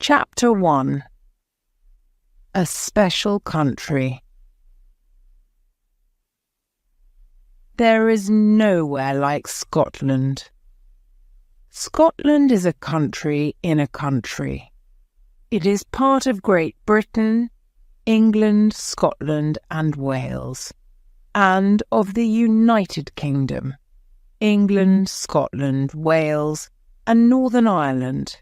Chapter 1. A Special Country. There is nowhere like Scotland. Scotland is a country in a country. It is part of Great Britain, England, Scotland and Wales, and of the United Kingdom, England, Scotland, Wales and Northern Ireland.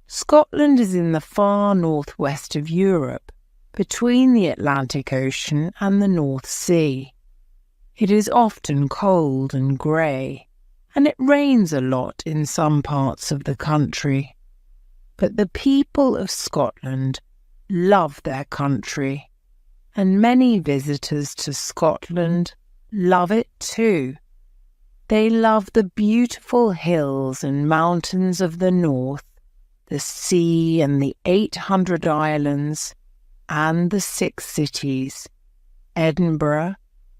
Scotland is in the far northwest of Europe, between the Atlantic Ocean and the North Sea. It is often cold and grey, and it rains a lot in some parts of the country. But the people of Scotland love their country, and many visitors to Scotland love it too. They love the beautiful hills and mountains of the north, the sea and the 800 islands, and the 6 cities, Edinburgh,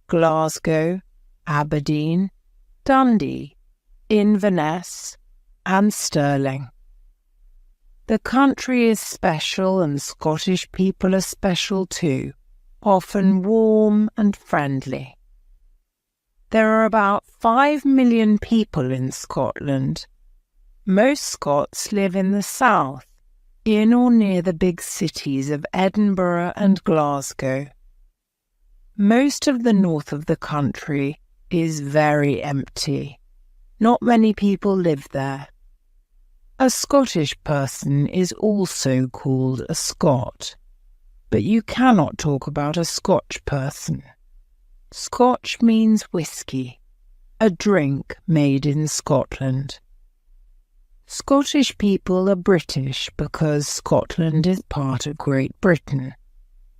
Glasgow, Aberdeen, Dundee, Inverness, and Stirling. The country is special and Scottish people are special too, often warm and friendly. There are about 5 million people in Scotland. Most Scots live in the south, in or near the big cities of Edinburgh and Glasgow. Most of the north of the country is very empty. Not many people live there. A Scottish person is also called a Scot, but you cannot talk about a Scotch person. Scotch means whiskey, a drink made in Scotland. Scottish people are British because Scotland is part of Great Britain,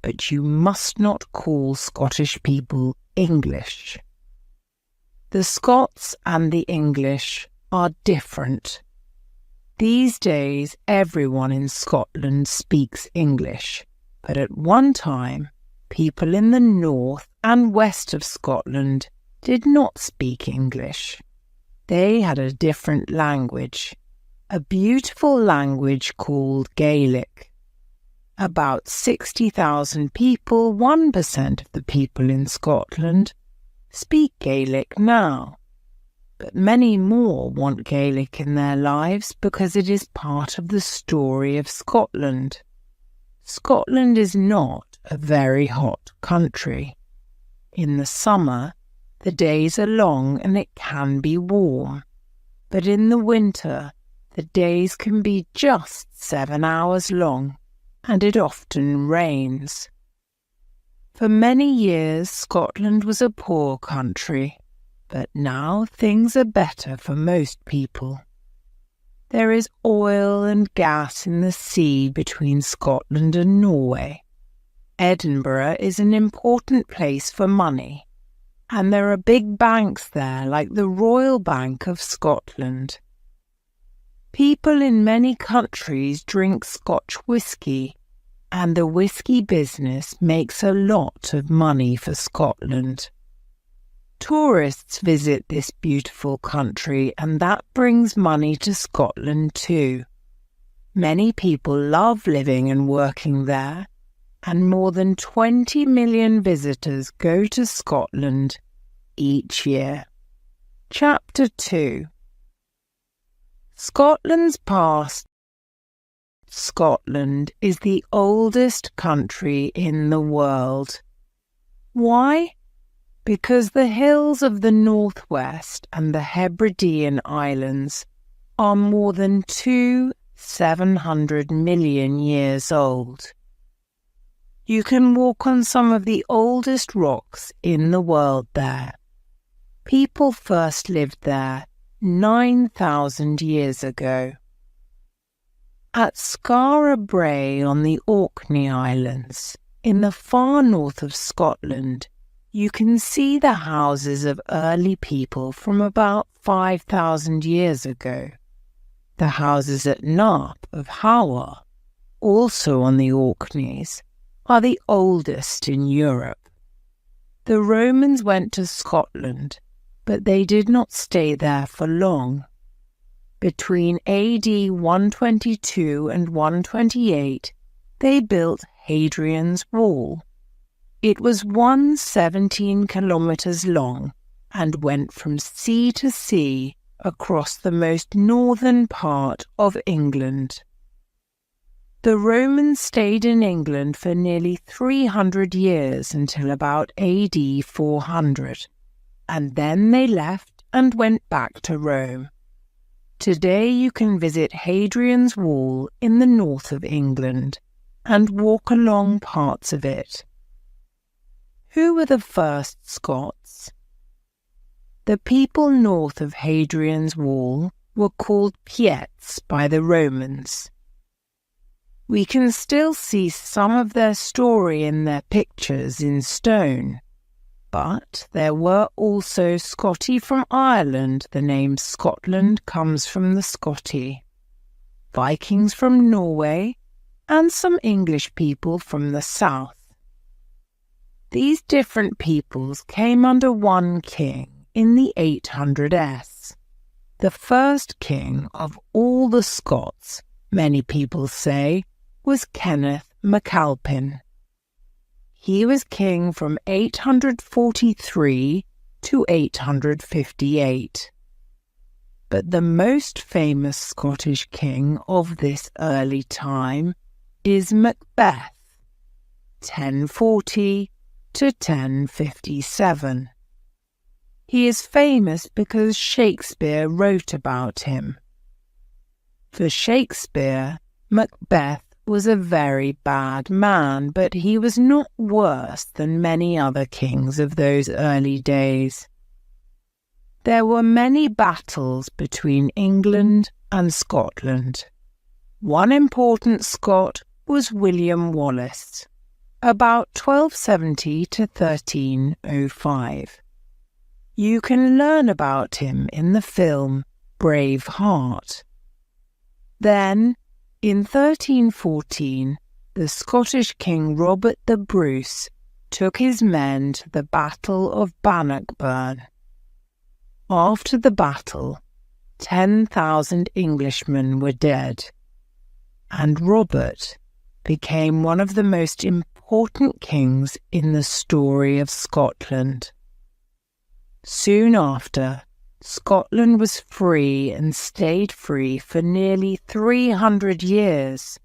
but you must not call Scottish people English. The Scots and the English are different. These days, everyone in Scotland speaks English, but at one time, people in the north and west of Scotland did not speak English. They had a different language, a beautiful language called Gaelic. About 60,000 people, 1% of the people in Scotland, speak Gaelic now. But many more want Gaelic in their lives because it is part of the story of Scotland. Scotland is not a very hot country. In the summer, the days are long and it can be warm. But in the winter, the days can be just 7 hours long, and it often rains. For many years, Scotland was a poor country, but now things are better for most people. There is oil and gas in the sea between Scotland and Norway. Edinburgh is an important place for money, and there are big banks there like the Royal Bank of Scotland. People in many countries drink Scotch whisky, and the whisky business makes a lot of money for Scotland. Tourists visit this beautiful country, and that brings money to Scotland too. Many people love living and working there, and more than 20 million visitors go to Scotland each year. Chapter 2. Scotland's past. Scotland is the oldest country in the world. Why? Because the hills of the northwest and the Hebridean Islands are more than 700 million years old. You can walk on some of the oldest rocks in the world there. People first lived there 9,000 years ago. At Skara Brae on the Orkney Islands, in the far north of Scotland, you can see the houses of early people from about 5,000 years ago. The houses at Narp of Howar, also on the Orkneys, are the oldest in Europe. The Romans went to Scotland, but they did not stay there for long. Between AD 122 and 128, they built Hadrian's Wall. It was 117 kilometers long and went from sea to sea across the most northern part of England. The Romans stayed in England for nearly 300 years until about AD 400, and then they left and went back to Rome. Today you can visit Hadrian's Wall in the north of England and walk along parts of it. Who were the first Scots? The people north of Hadrian's Wall were called Piets by the Romans. We can still see some of their story in their pictures in stone, but there were also Scoti from Ireland. The name Scotland comes from the Scoti, Vikings from Norway, and some English people from the south. These different peoples came under one king in the 800s. The first king of all the Scots, many people say, was Kenneth MacAlpin. He was king from 843 to 858. But the most famous Scottish king of this early time is Macbeth, 1040 to 1057. He is famous because Shakespeare wrote about him. For Shakespeare, Macbeth was a very bad man, but he was not worse than many other kings of those early days. There were many battles between England and Scotland. One important Scot was William Wallace, about 1270 to 1305. You can learn about him in the film Braveheart. Then, in 1314, the Scottish King Robert the Bruce took his men to the Battle of Bannockburn. After the battle, 10,000 Englishmen were dead, and Robert became one of the most important kings in the story of Scotland. Soon after, Scotland was free and stayed free for nearly 300 years.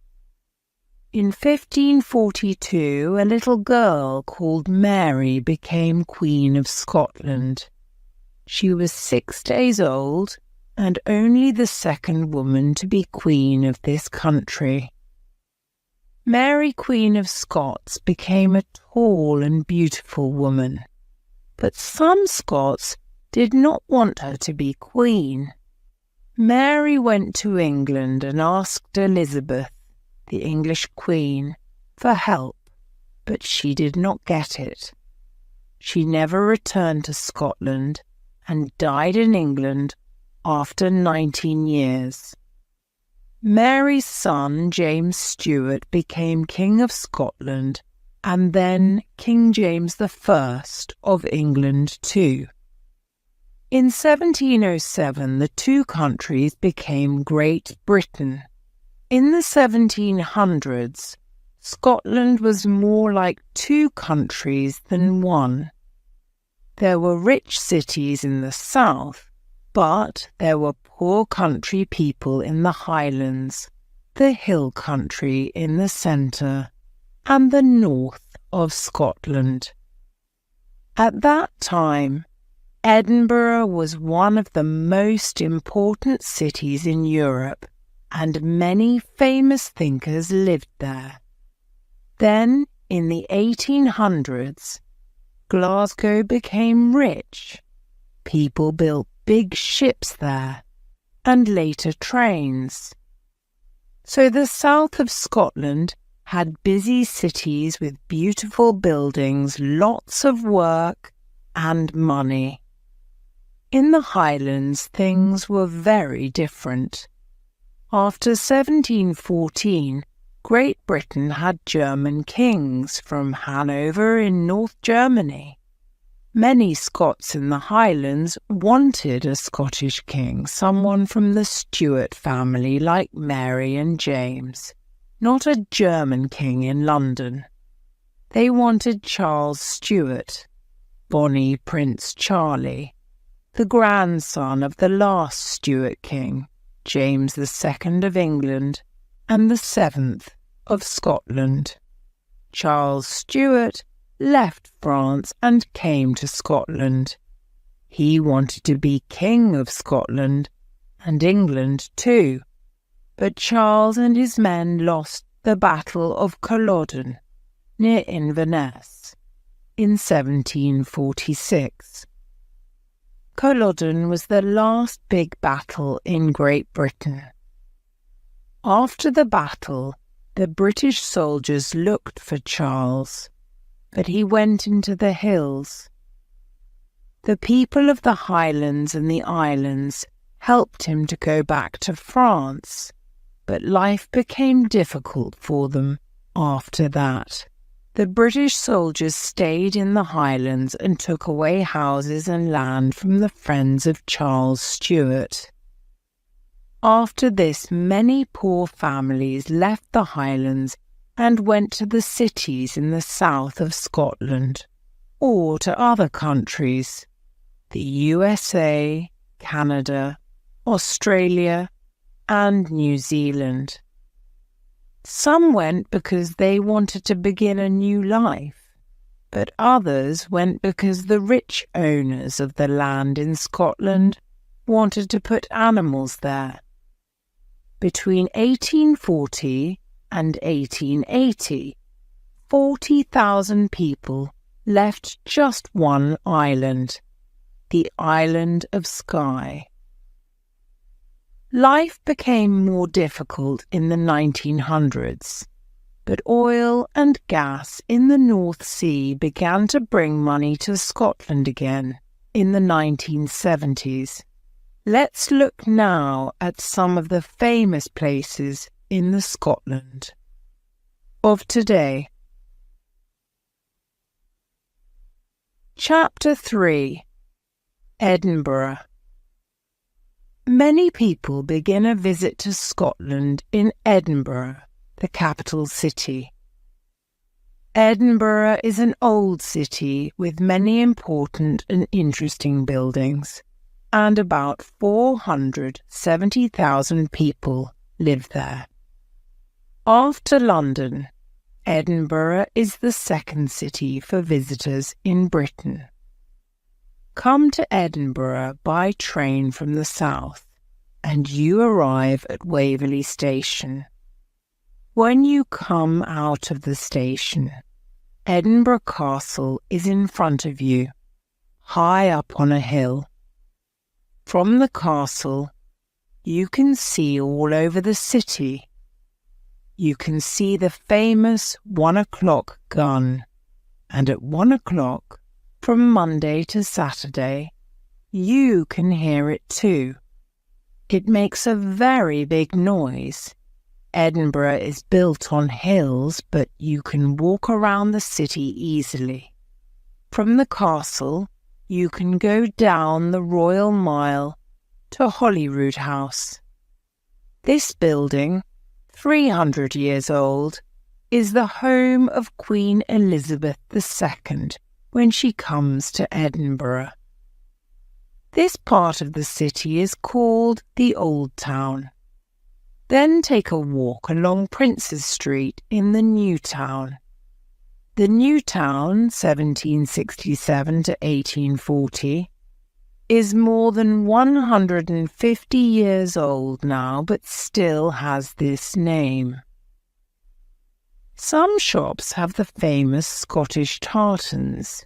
In 1542, a little girl called Mary became Queen of Scotland. She was 6 days old and only the second woman to be Queen of this country. Mary, Queen of Scots, became a tall and beautiful woman, but some Scots did not want her to be queen. Mary went to England and asked Elizabeth, the English queen, for help, but she did not get it. She never returned to Scotland and died in England after 19 years. Mary's son, James Stuart, became King of Scotland and then King James I of England too. In 1707, the two countries became Great Britain. In the 1700s, Scotland was more like two countries than one. There were rich cities in the south, but there were poor country people in the Highlands, the hill country in the centre, and the north of Scotland. At that time, Edinburgh was one of the most important cities in Europe, and many famous thinkers lived there. Then, in the 1800s, Glasgow became rich. People built big ships there, and later trains. So the south of Scotland had busy cities with beautiful buildings, lots of work, and money. In the Highlands, things were very different. After 1714, Great Britain had German kings from Hanover in North Germany. Many Scots in the Highlands wanted a Scottish king, someone from the Stuart family like Mary and James, not a German king in London. They wanted Charles Stuart, Bonnie Prince Charlie, the grandson of the last Stuart king, James II of England, and the 7th of Scotland. Charles Stuart left France and came to Scotland. He wanted to be King of Scotland and England too, but Charles and his men lost the Battle of Culloden near Inverness in 1746. Culloden was the last big battle in Great Britain. After the battle, the British soldiers looked for Charles, but he went into the hills. The people of the Highlands and the Islands helped him to go back to France, but life became difficult for them after that. The British soldiers stayed in the Highlands and took away houses and land from the friends of Charles Stuart. After this, many poor families left the Highlands and went to the cities in the south of Scotland, or to other countries, the USA, Canada, Australia, and New Zealand. Some went because they wanted to begin a new life, but others went because the rich owners of the land in Scotland wanted to put animals there. Between 1840 and 1880, 40,000 people left just one island, the island of Skye. Life became more difficult in the 1900s, but oil and gas in the North Sea began to bring money to Scotland again in the 1970s. Let's look now at some of the famous places in the Scotland of today. Chapter 3: Edinburgh. Many people begin a visit to Scotland in Edinburgh, the capital city. Edinburgh is an old city with many important and interesting buildings, and about 470,000 people live there. After London, Edinburgh is the second city for visitors in Britain. Come to Edinburgh by train from the south, and you arrive at Waverley Station. When you come out of the station, Edinburgh Castle is in front of you, high up on a hill. From the castle, you can see all over the city. You can see the famous 1 o'clock gun, and at 1 o'clock, from Monday to Saturday, you can hear it too. It makes a very big noise. Edinburgh is built on hills, but you can walk around the city easily. From the castle, you can go down the Royal Mile to Holyrood House. This building, 300 years old, is the home of Queen Elizabeth II when she comes to Edinburgh. This part of the city is called the Old Town. Then take a walk along Princes Street in the New Town. The New Town, 1767 to 1840, is more than 150 years old now, but still has this name. Some shops have the famous Scottish tartans.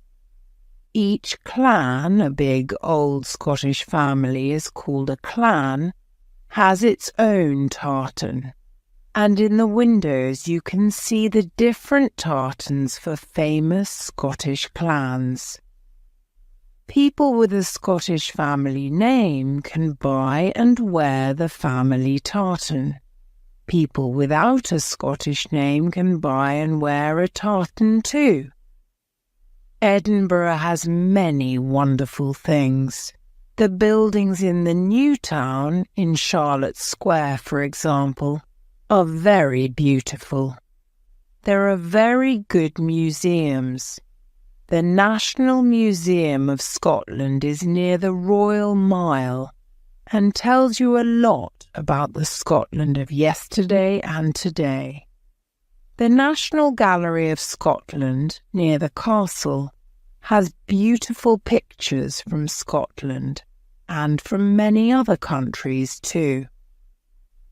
Each clan, a big old Scottish family is called a clan, has its own tartan, and in the windows you can see the different tartans for famous Scottish clans. People with a Scottish family name can buy and wear the family tartan. People without a Scottish name can buy and wear a tartan too. Edinburgh has many wonderful things. The buildings in the New Town in Charlotte Square, for example, are very beautiful. There are very good museums. The National Museum of Scotland is near the Royal Mile and tells you a lot about the Scotland of yesterday and today. The National Gallery of Scotland, near the castle, has beautiful pictures from Scotland and from many other countries too.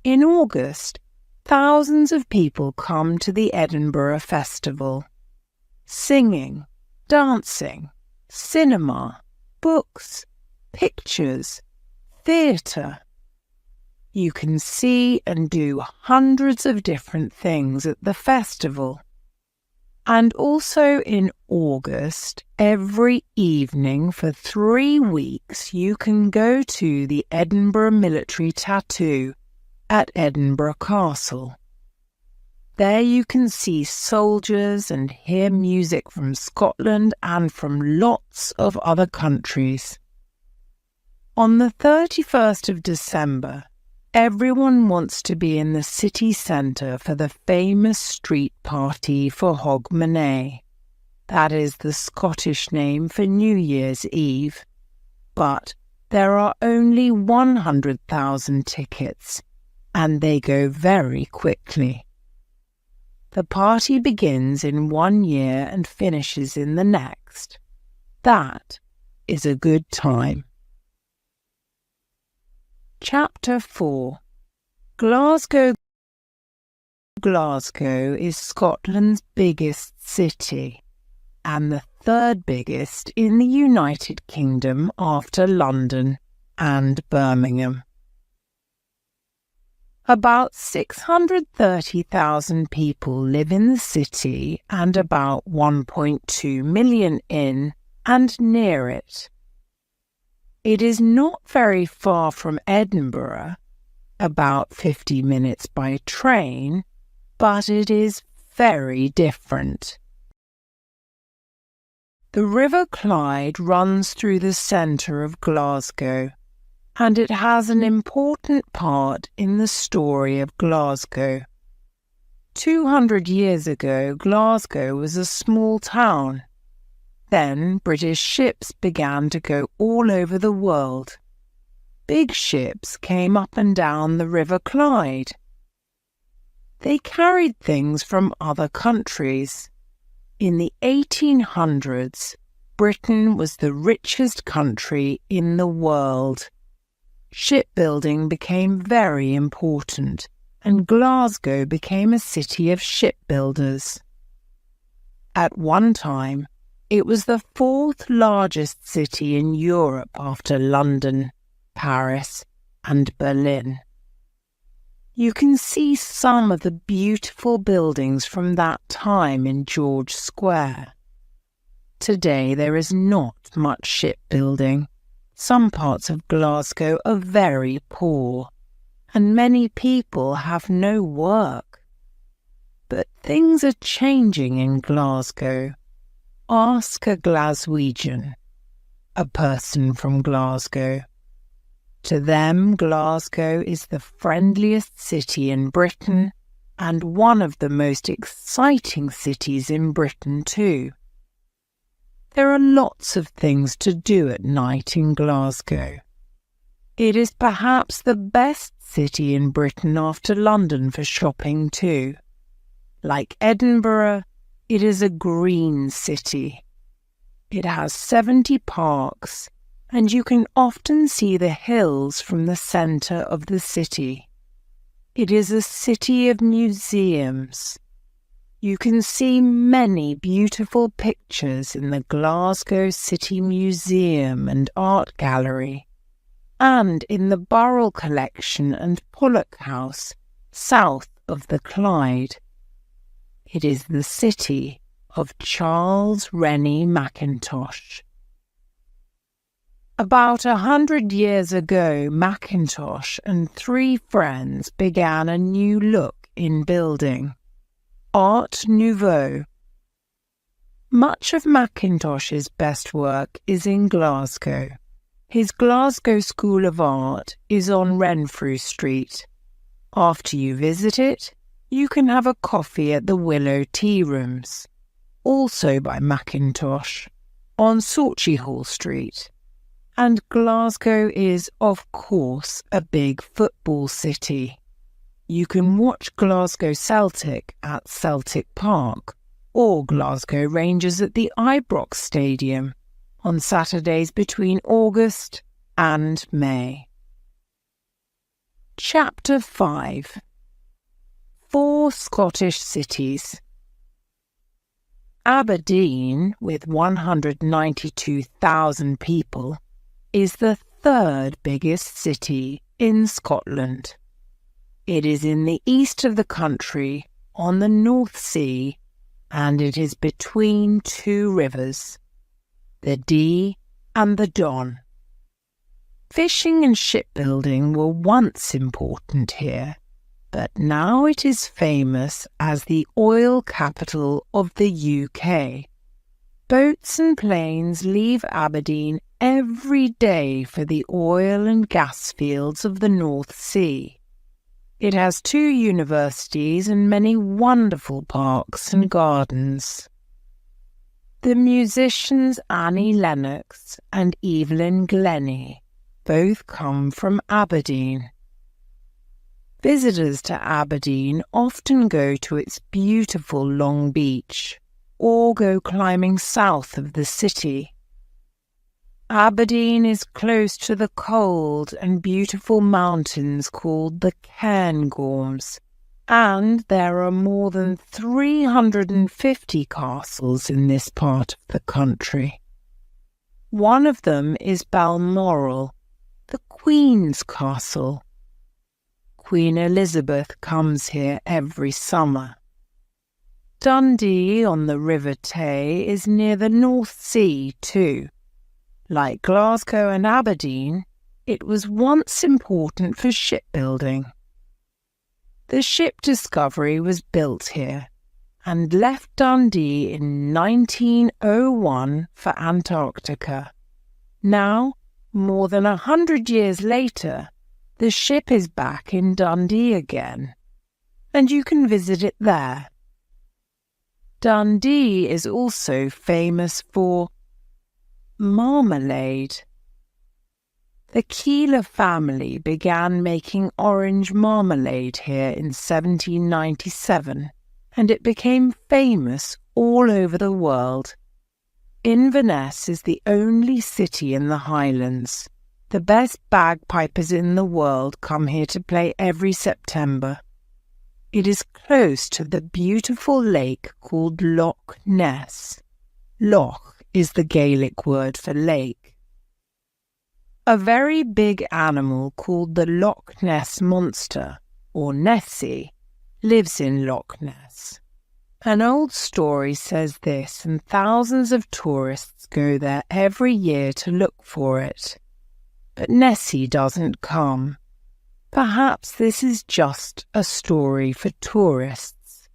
In August, thousands of people come to the Edinburgh Festival. Singing, dancing, cinema, books, pictures, theatre. You can see and do hundreds of different things at the festival. And also in August, every evening for 3 weeks, you can go to the Edinburgh Military Tattoo at Edinburgh Castle. There you can see soldiers and hear music from Scotland and from lots of other countries. On the 31st of December, everyone wants to be in the city centre for the famous street party for Hogmanay. That is the Scottish name for New Year's Eve. But there are only 100,000 tickets, and they go very quickly. The party begins in 1 year and finishes in the next. That is a good time. Chapter 4. Glasgow. Glasgow is Scotland's biggest city and the third biggest in the United Kingdom after London and Birmingham. About 630,000 people live in the city and about 1.2 million in and near it. It is not very far from Edinburgh, about 50 minutes by train, but it is very different. The River Clyde runs through the centre of Glasgow, and it has an important part in the story of Glasgow. 200 years ago, Glasgow was a small town. Then British ships began to go all over the world. Big ships came up and down the River Clyde. They carried things from other countries. In the 1800s, Britain was the richest country in the world. Shipbuilding became very important, and Glasgow became a city of shipbuilders. At one time, it was the fourth largest city in Europe after London, Paris, and Berlin. You can see some of the beautiful buildings from that time in George Square. Today there is not much shipbuilding. Some parts of Glasgow are very poor, and many people have no work. But things are changing in Glasgow. Ask a Glaswegian, a person from Glasgow. To them, Glasgow is the friendliest city in Britain and one of the most exciting cities in Britain too. There are lots of things to do at night in Glasgow. It is perhaps the best city in Britain after London for shopping too. Like Edinburgh, it is a green city. It has 70 parks, and you can often see the hills from the centre of the city. It is a city of museums. You can see many beautiful pictures in the Glasgow City Museum and Art Gallery, and in the Burrell Collection and Pollock House, south of the Clyde. It is the city of Charles Rennie Mackintosh. About 100 years ago, Mackintosh and 3 friends began a new look in building, Art Nouveau. Much of Macintosh's best work is in Glasgow. His Glasgow School of Art is on Renfrew Street. After you visit it, you can have a coffee at the Willow Tea Rooms, also by Macintosh, on Sauchiehall Street. And Glasgow is, of course, a big football city. You can watch Glasgow Celtic at Celtic Park, or Glasgow Rangers at the Ibrox Stadium on Saturdays between August and May. Chapter 5. 4 Scottish Cities. Aberdeen, with 192,000 people, is the 3rd biggest city in Scotland. It is in the east of the country, on the North Sea, and it is between 2 rivers, the Dee and the Don. Fishing and shipbuilding were once important here, but now it is famous as the oil capital of the UK. Boats and planes leave Aberdeen every day for the oil and gas fields of the North Sea. It has 2 universities and many wonderful parks and gardens. The musicians Annie Lennox and Evelyn Glennie both come from Aberdeen. Visitors to Aberdeen often go to its beautiful Long Beach or go climbing south of the city. Aberdeen is close to the cold and beautiful mountains called the Cairngorms, and there are more than 350 castles in this part of the country. One of them is Balmoral, the Queen's Castle. Queen Elizabeth comes here every summer. Dundee on the River Tay is near the North Sea too. Like Glasgow and Aberdeen, it was once important for shipbuilding. The ship Discovery was built here and left Dundee in 1901 for Antarctica. Now, more than 100 years later, the ship is back in Dundee again, and you can visit it there. Dundee is also famous for marmalade. The Keeler family began making orange marmalade here in 1797, and it became famous all over the world. Inverness is the only city in the Highlands. The best bagpipers in the world come here to play every September. It is close to the beautiful lake called Loch Ness. Loch is the Gaelic word for lake. A very big animal called the Loch Ness Monster, or Nessie, lives in Loch Ness. An old story says this, and thousands of tourists go there every year to look for it. But Nessie doesn't come. Perhaps this is just a story for tourists.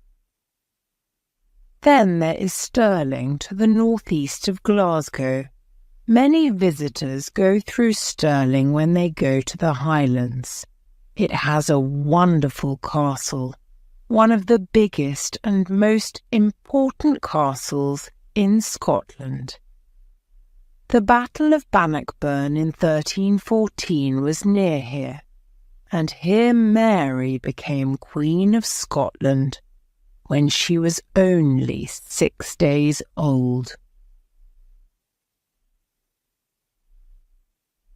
Then there is Stirling to the northeast of Glasgow. Many visitors go through Stirling when they go to the Highlands. It has a wonderful castle, one of the biggest and most important castles in Scotland. The Battle of Bannockburn in 1314 was near here, and here Mary became Queen of Scotland when she was only 6 days old.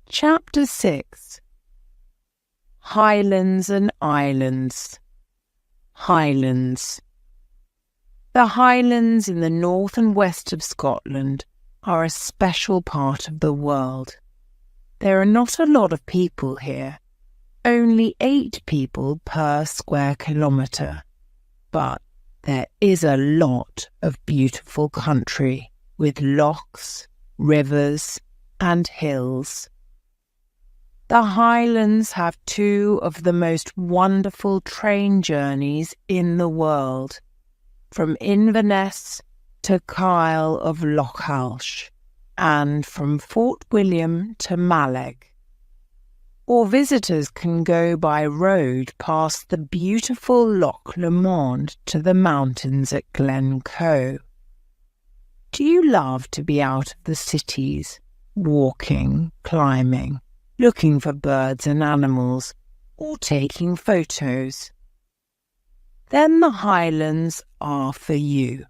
Chapter 6. Highlands and Islands. Highlands. The Highlands in the north and west of Scotland are a special part of the world. There are not a lot of people here, only 8 people per square kilometre, but there is a lot of beautiful country with lochs, rivers and hills. The Highlands have 2 of the most wonderful train journeys in the world, from Inverness to Kyle of Lochhalsh, and from Fort William to Maleg. Or visitors can go by road past the beautiful Loch Lomond to the mountains at Glencoe. Do you love to be out of the cities, walking, climbing, looking for birds and animals, or taking photos? Then the Highlands are for you.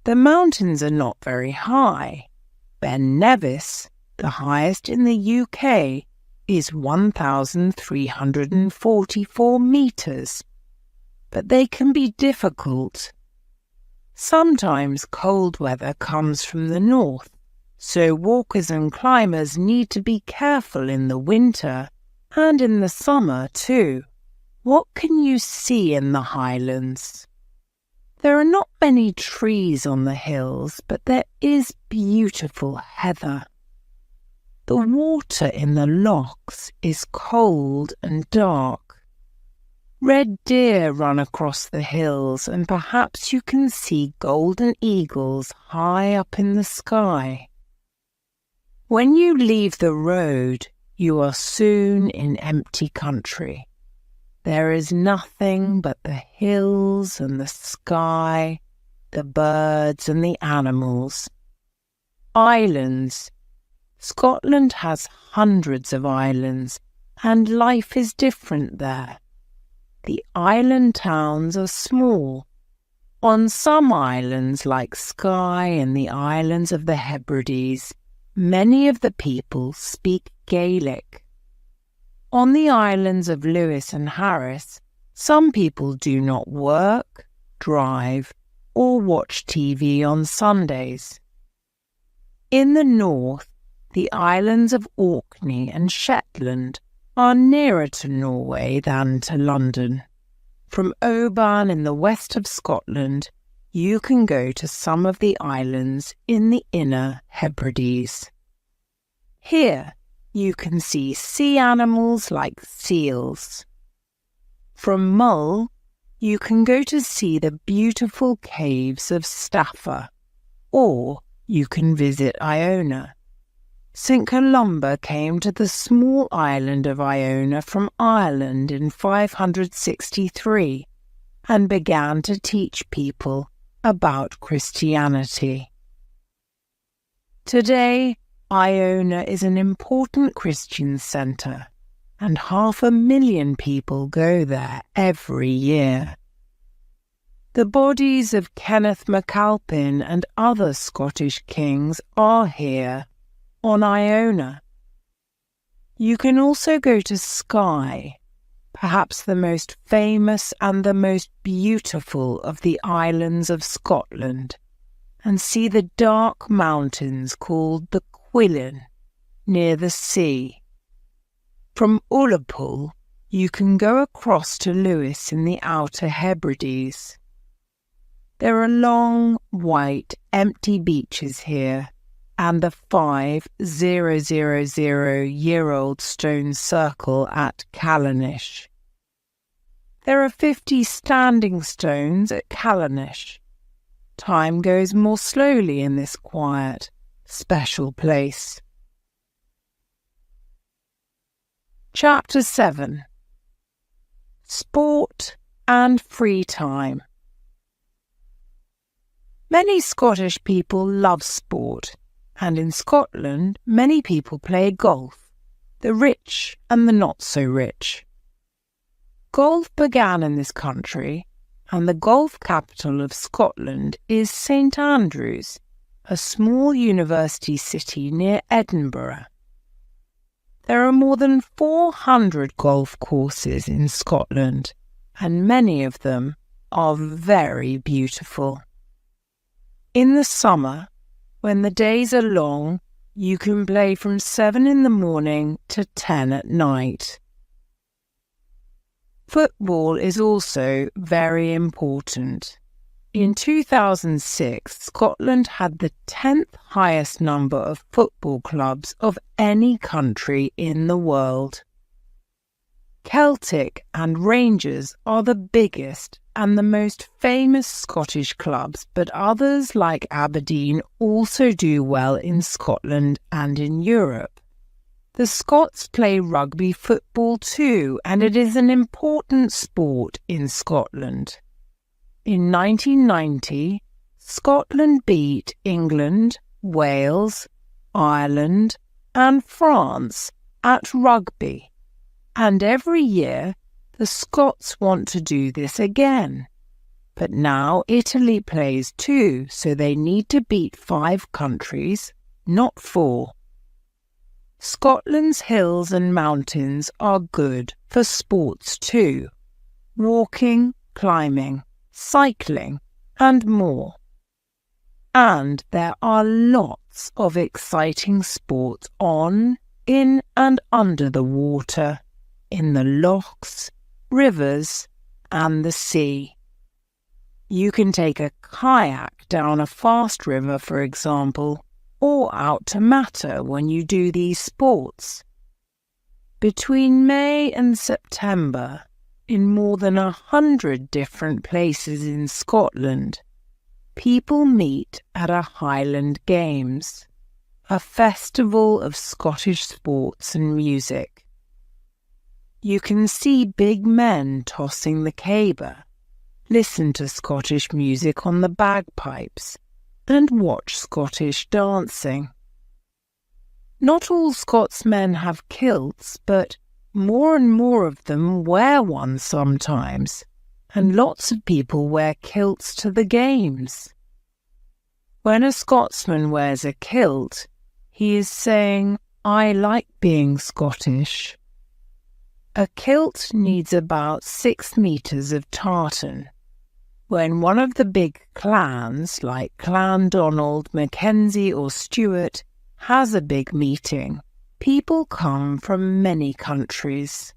The mountains are not very high. Ben Nevis, the highest in the UK, is 1,344 metres, but they can be difficult. Sometimes cold weather comes from the north, so walkers and climbers need to be careful in the winter and in the summer too. What can you see in the Highlands? There are not many trees on the hills, but there is beautiful heather. The water in the lochs is cold and dark. Red deer run across the hills, and perhaps you can see golden eagles high up in the sky. When you leave the road, you are soon in empty country. There is nothing but the hills and the sky, the birds and the animals. Islands. Scotland has hundreds of islands, and life is different there. The island towns are small. On some islands, like Skye and the islands of the Hebrides, many of the people speak Gaelic. On the islands of Lewis and Harris, some people do not work, drive, or watch TV on Sundays. In the north, the islands of Orkney and Shetland are nearer to Norway than to London. From Oban in the west of Scotland, you can go to some of the islands in the inner Hebrides. Here, you can see sea animals like seals. From Mull, you can go to see the beautiful caves of Staffa, or you can visit Iona. St. Columba came to the small island of Iona from Ireland in 563 and began to teach people about Christianity. Today, Iona is an important Christian centre, and 500,000 people go there every year. The bodies of Kenneth MacAlpin and other Scottish kings are here on Iona. You can also go to Skye, perhaps the most famous and the most beautiful of the islands of Scotland, and see the dark mountains called the Quillen near the sea. From Ullapool, you can go across to Lewis in the Outer Hebrides. There are long, white, empty beaches here, and the 5,000-year-old stone circle at Callanish. There are 50 standing stones at Callanish. Time goes more slowly in this quiet, special place. Chapter 7. Sport and Free Time. Many Scottish people love sport, and in Scotland many people play golf, the rich and the not-so-rich. Golf began in this country, and the golf capital of Scotland is St Andrews, a small university city near Edinburgh. There are more than 400 golf courses in Scotland, and many of them are very beautiful. In the summer, when the days are long, you can play from 7 in the morning to 10 at night. Football is also very important. In 2006, Scotland had the 10th highest number of football clubs of any country in the world. Celtic and Rangers are the biggest and the most famous Scottish clubs, but others like Aberdeen also do well in Scotland and in Europe. The Scots play rugby football too, and it is an important sport in Scotland. In 1990, Scotland beat England, Wales, Ireland, and France at rugby, and every year the Scots want to do this again. But now Italy plays too, so they need to beat 5 countries, not 4. Scotland's hills and mountains are good for sports too: walking, climbing, cycling, and more. And there are lots of exciting sports on, in and under the water, in the lochs, rivers, and the sea. You can take a kayak down a fast river, for example, or out to Matter when you do these sports. Between May and September, in more than 100 different places in Scotland, people meet at a Highland Games, a festival of Scottish sports and music. You can see big men tossing the caber, listen to Scottish music on the bagpipes, and watch Scottish dancing. Not all Scotsmen have kilts, but more and more of them wear one sometimes, and lots of people wear kilts to the games. When a Scotsman wears a kilt, he is saying, "I like being Scottish." A kilt needs about 6 meters of tartan. When one of the big clans, like Clan Donald, Mackenzie or Stuart, has a big meeting, people come from many countries.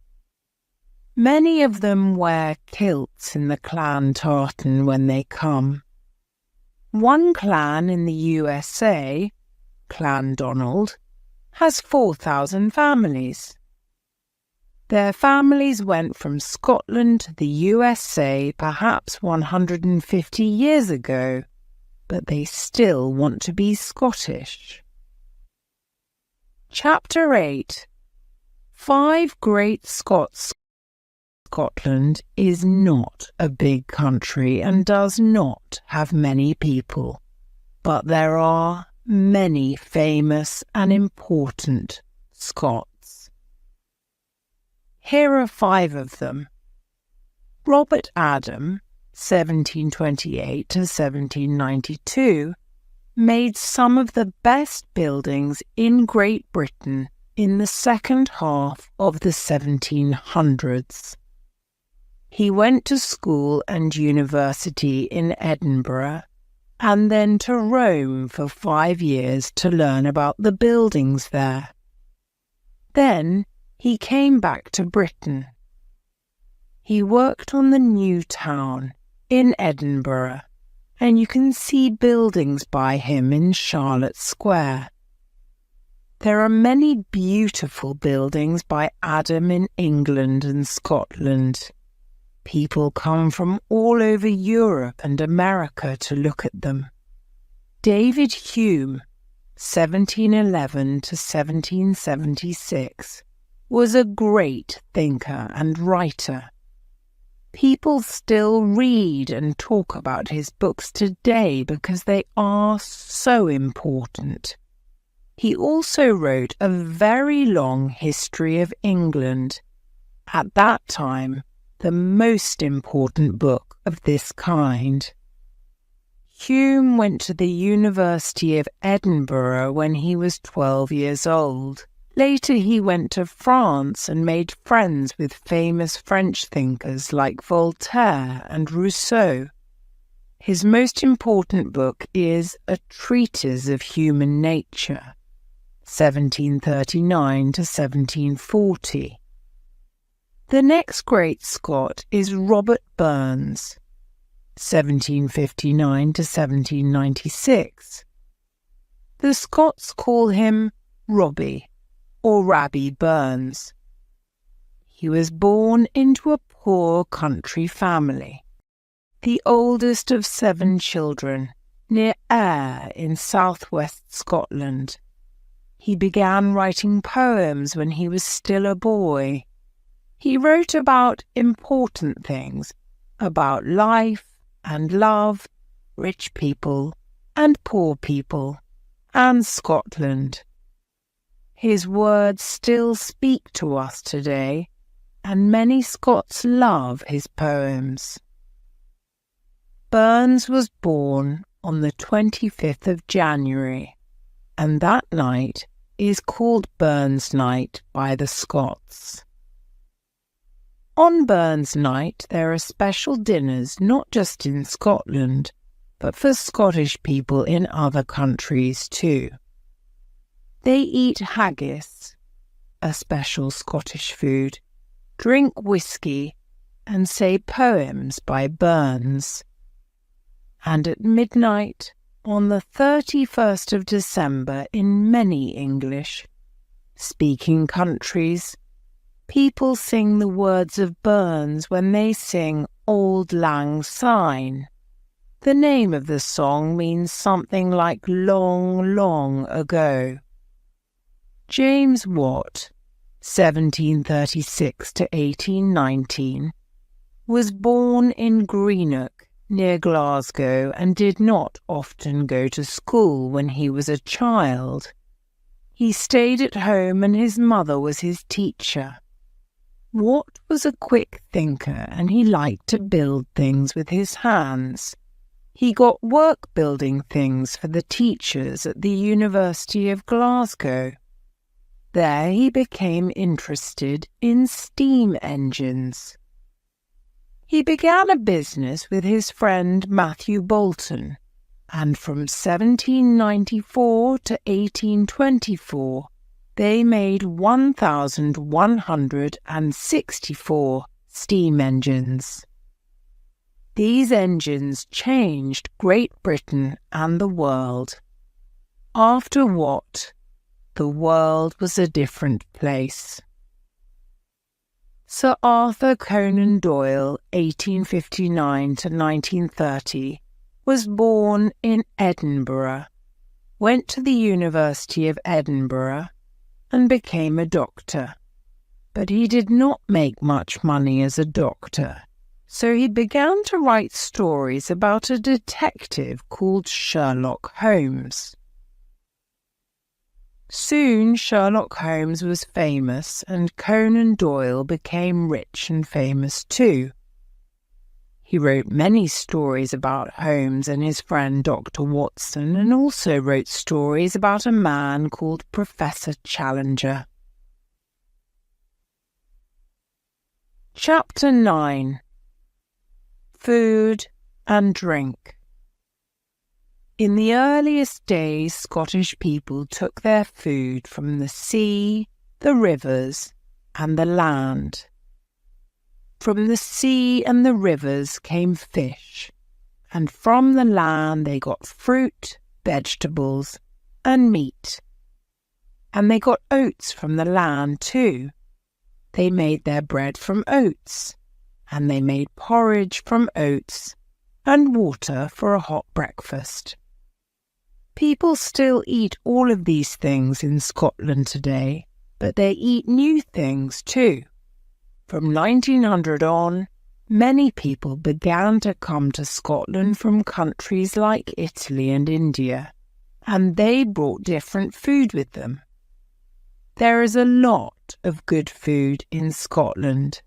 Many of them wear kilts in the clan tartan when they come. One clan in the USA, Clan Donald, has 4,000 families. Their families went from Scotland to the USA perhaps 150 years ago, but they still want to be Scottish. Chapter 8. 5 Great Scots. Scotland is not a big country and does not have many people, but there are many famous and important Scots. Here are 5 of them. Robert Adam, 1728 to 1792, made some of the best buildings in Great Britain in the second half of the 1700s. He went to school and university in Edinburgh, and then to Rome for 5 years to learn about the buildings there. Then he came back to Britain. He worked on the new town in Edinburgh, and you can see buildings by him in Charlotte Square. There are many beautiful buildings by Adam in England and Scotland. People come from all over Europe and America to look at them. David Hume, 1711 to 1776, was a great thinker and writer. People still read and talk about his books today because they are so important. He also wrote a very long history of England, at that time the most important book of this kind. Hume went to the University of Edinburgh when he was 12 years old. Later he went to France and made friends with famous French thinkers like Voltaire and Rousseau. His most important book is A Treatise of Human Nature, 1739 to 1740. The next great Scot is Robert Burns, 1759 to 1796. The Scots call him Robbie or Rabbie Burns. He was born into a poor country family. the oldest of 7 children, near Ayr in southwest Scotland. He began writing poems when he was still a boy. He wrote about important things, about life and love, rich people and poor people, and Scotland. His words still speak to us today, and many Scots love his poems. Burns was born on the 25th of January, and that night is called Burns Night by the Scots. On Burns Night there are special dinners not just in Scotland, but for Scottish people in other countries too. They eat haggis, a special Scottish food, drink whiskey, and say poems by Burns. And at midnight, on the 31st of December in many English-speaking countries, people sing the words of Burns when they sing Auld Lang Syne. The name of the song means something like long, long ago. James Watt, 1736 to 1819, was born in Greenock, near Glasgow, and did not often go to school when he was a child. He stayed at home and his mother was his teacher. Watt was a quick thinker and he liked to build things with his hands. He got work building things for the teachers at the University of Glasgow. There he became interested in steam engines. He began a business with his friend Matthew Boulton, and from 1794 to 1824 they made 1,164 steam engines. These engines changed Great Britain and the world. After Watt, the world was a different place. Sir Arthur Conan Doyle, 1859 to 1930, was born in Edinburgh, went to the University of Edinburgh, and became a doctor. But he did not make much money as a doctor, so he began to write stories about a detective called Sherlock Holmes. Soon Sherlock Holmes was famous and Conan Doyle became rich and famous too. He wrote many stories about Holmes and his friend Dr. Watson, and also wrote stories about a man called Professor Challenger. Chapter 9. Food and Drink. In the earliest days, Scottish people took their food from the sea, the rivers, and the land. From the sea and the rivers came fish, and from the land they got fruit, vegetables, and meat. And they got oats from the land too. They made their bread from oats, and they made porridge from oats, and water for a hot breakfast. People still eat all of these things in Scotland today, but they eat new things too. From 1900 on, many people began to come to Scotland from countries like Italy and India, and they brought different food with them. There is a lot of good food in Scotland.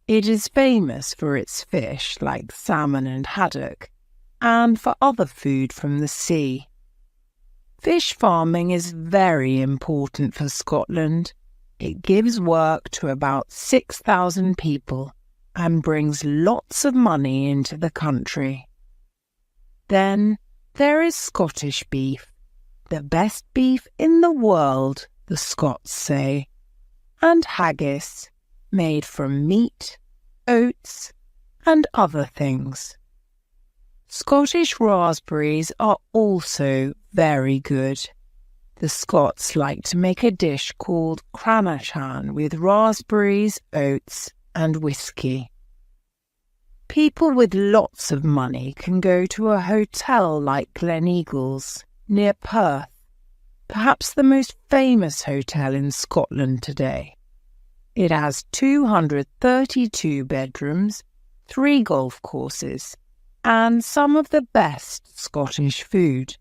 It is famous for its fish like salmon and haddock, and for other food from the sea. Fish farming is very important for Scotland. It gives work to about 6,000 people and brings lots of money into the country. Then there is Scottish beef, the best beef in the world, the Scots say, and haggis, made from meat, oats, and other things. Scottish raspberries are also very good. The Scots like to make a dish called cranachan with raspberries, oats, and whiskey. People with lots of money can go to a hotel like Gleneagles near Perth, perhaps the most famous hotel in Scotland today. It has 232 bedrooms, 3 golf courses, and some of the best Scottish food.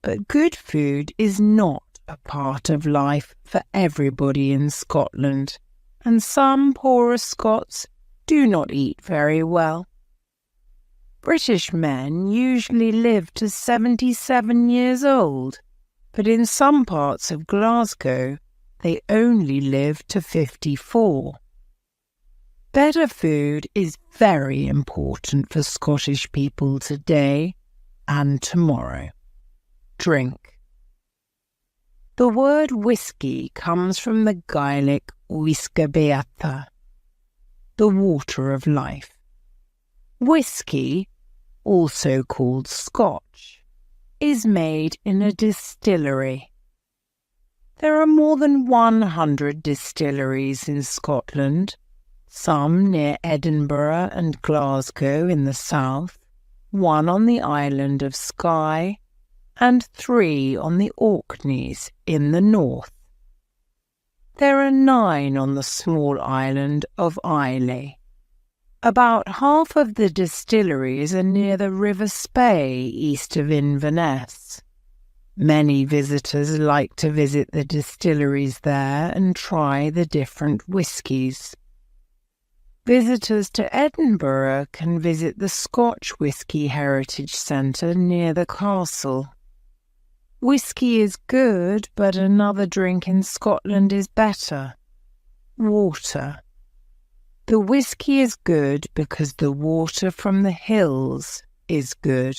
But good food is not a part of life for everybody in Scotland, and some poorer Scots do not eat very well. British men usually live to 77 years old, but in some parts of Glasgow, they only live to 54. Better food is very important for Scottish people today and tomorrow. Drink. The word whiskey comes from the Gaelic uisce beata, the water of life. Whiskey, also called Scotch, is made in a distillery. There are more than 100 distilleries in Scotland, some near Edinburgh and Glasgow in the south, 1 on the island of Skye, and 3 on the Orkneys in the north. There are 9 on the small island of Islay. About half of the distilleries are near the River Spey east of Inverness. Many visitors like to visit the distilleries there and try the different whiskies. Visitors to Edinburgh can visit the Scotch Whisky Heritage Centre near the castle. Whisky is good, but another drink in Scotland is better. Water. The whisky is good because the water from the hills is good.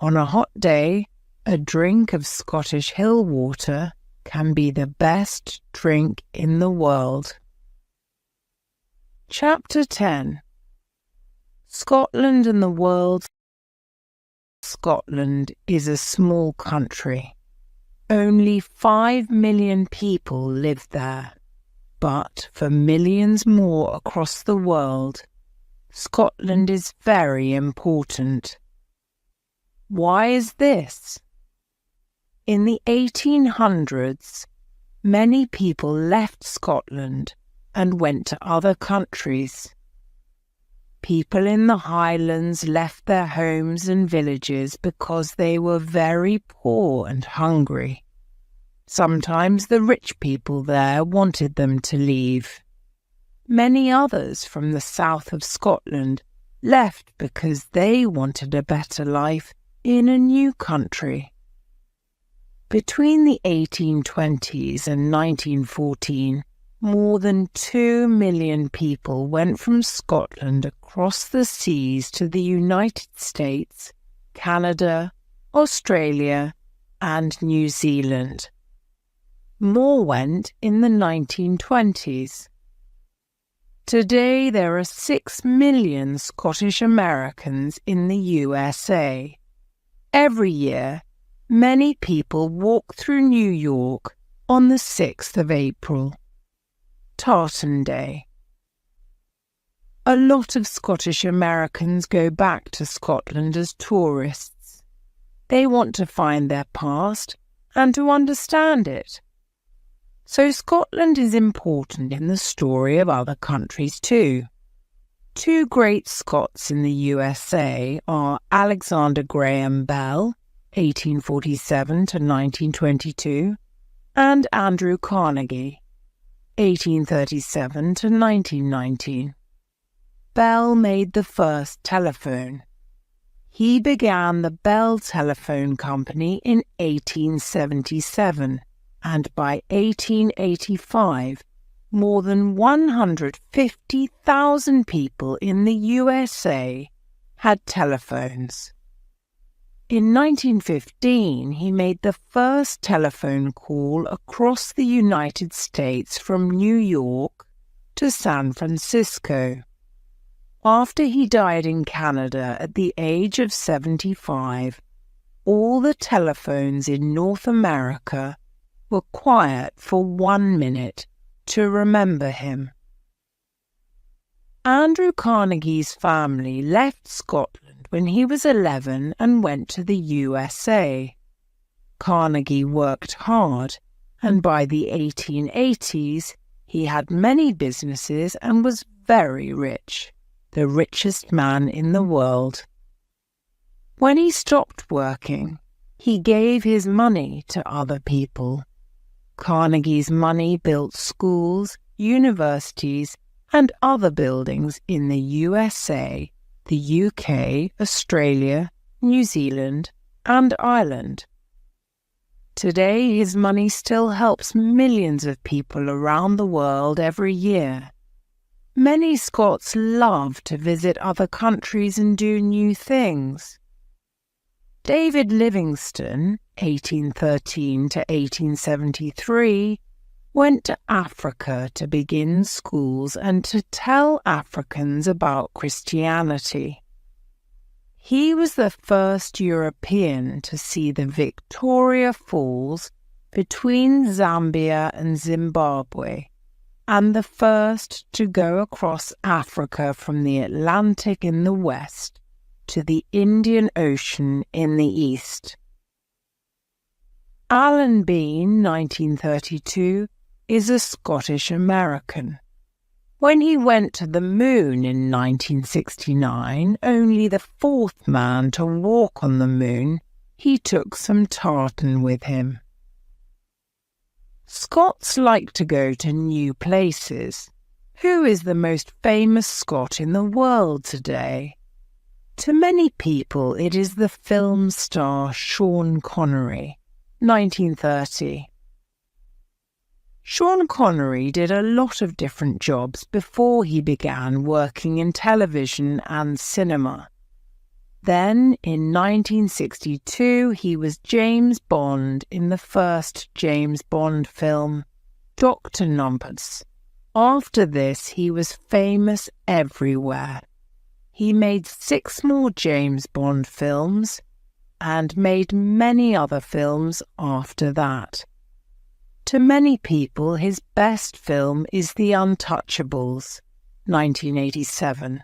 On a hot day, a drink of Scottish hill water can be the best drink in the world. Chapter 10. Scotland and the world. Scotland is a small country. Only 5 million people live there. But for millions more across the world, Scotland is very important. Why is this? In the 1800s, many people left Scotland and went to other countries. People in the Highlands left their homes and villages because they were very poor and hungry. Sometimes the rich people there wanted them to leave. Many others from the south of Scotland left because they wanted a better life in a new country. Between the 1820s and 1914, more than 2 million people went from Scotland across the seas to the United States, Canada, Australia, and New Zealand. More went in the 1920s. Today there are 6 million Scottish Americans in the USA. Every year, many people walk through New York on the 6th of April. Tartan Day. A lot of Scottish Americans go back to Scotland as tourists. They want to find their past and to understand it. So Scotland is important in the story of other countries too. 2 great Scots in the USA are Alexander Graham Bell, 1847 to 1922, and Andrew Carnegie, 1837 to 1919. Bell made the first telephone. He began the Bell Telephone Company in 1877, and by 1885, more than 150,000 people in the USA had telephones. In 1915, he made the first telephone call across the United States from New York to San Francisco. After he died in Canada at the age of 75, all the telephones in North America were quiet for 1 minute to remember him. Andrew Carnegie's family left Scotland when he was 11 and went to the USA. Carnegie worked hard, and by the 1880s, he had many businesses and was very rich, the richest man in the world. When he stopped working, he gave his money to other people. Carnegie's money built schools, universities, and other buildings in the USA, the UK, Australia, New Zealand, and Ireland. Today, his money still helps millions of people around the world every year. Many Scots love to visit other countries and do new things. David Livingstone, 1813 to 1873, went to Africa to begin schools and to tell Africans about Christianity. He was the first European to see the Victoria Falls between Zambia and Zimbabwe, and the first to go across Africa from the Atlantic in the west to the Indian Ocean in the east. Alan Bean, 1932, is a Scottish American. When he went to the moon in 1969, only the fourth man to walk on the moon, he took some tartan with him. Scots like to go to new places. Who is the most famous Scot in the world today? To many people, it is the film star Sean Connery, 1930. Sean Connery did a lot of different jobs before he began working in television and cinema. Then, in 1962, he was James Bond in the first James Bond film, Dr. Numbers. After this, he was famous everywhere. He made 6 more James Bond films and made many other films after that. To many people, his best film is The Untouchables, 1987.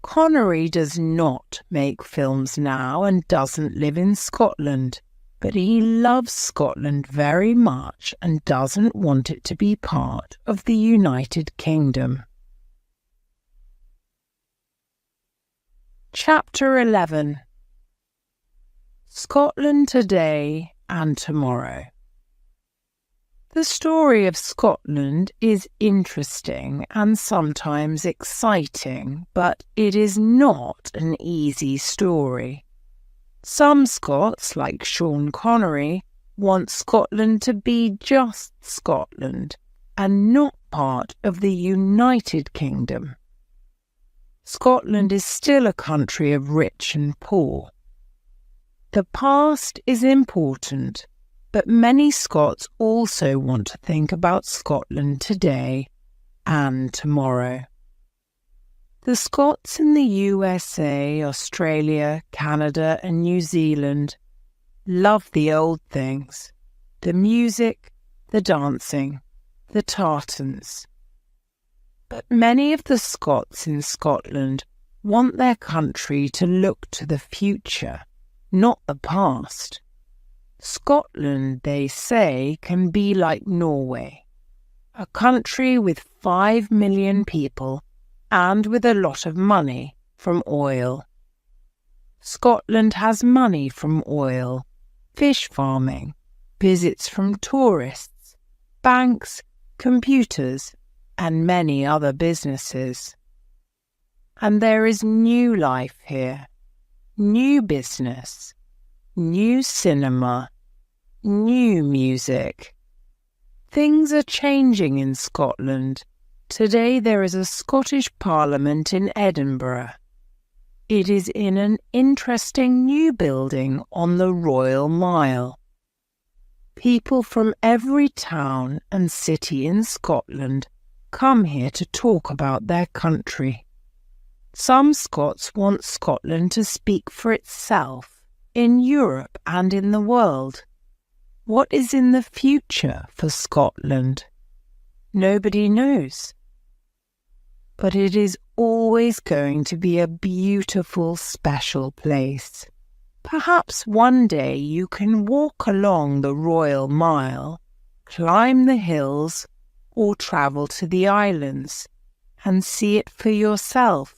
Connery does not make films now and doesn't live in Scotland, but he loves Scotland very much and doesn't want it to be part of the United Kingdom. Chapter 11. Scotland Today and Tomorrow. The story of Scotland is interesting and sometimes exciting, but it is not an easy story. Some Scots, like Sean Connery, want Scotland to be just Scotland and not part of the United Kingdom. Scotland is still a country of rich and poor. The past is important, but many Scots also want to think about Scotland today and tomorrow. The Scots in the USA, Australia, Canada and New Zealand love the old things, the music, the dancing, the tartans. But many of the Scots in Scotland want their country to look to the future, not the past. Scotland, they say, can be like Norway, a country with 5 million people and with a lot of money from oil. Scotland has money from oil, fish farming, visits from tourists, banks, computers, and many other businesses. And there is new life here, new business, new cinema, new music. Things are changing in Scotland. Today there is a Scottish Parliament in Edinburgh. It is in an interesting new building on the Royal Mile. People from every town and city in Scotland come here to talk about their country. Some Scots want Scotland to speak for itself in Europe and in the world. What is in the future for Scotland? Nobody knows. but it is always going to be a beautiful, special place. Perhaps one day you can walk along the Royal Mile, climb the hills, or travel to the islands and see it for yourself.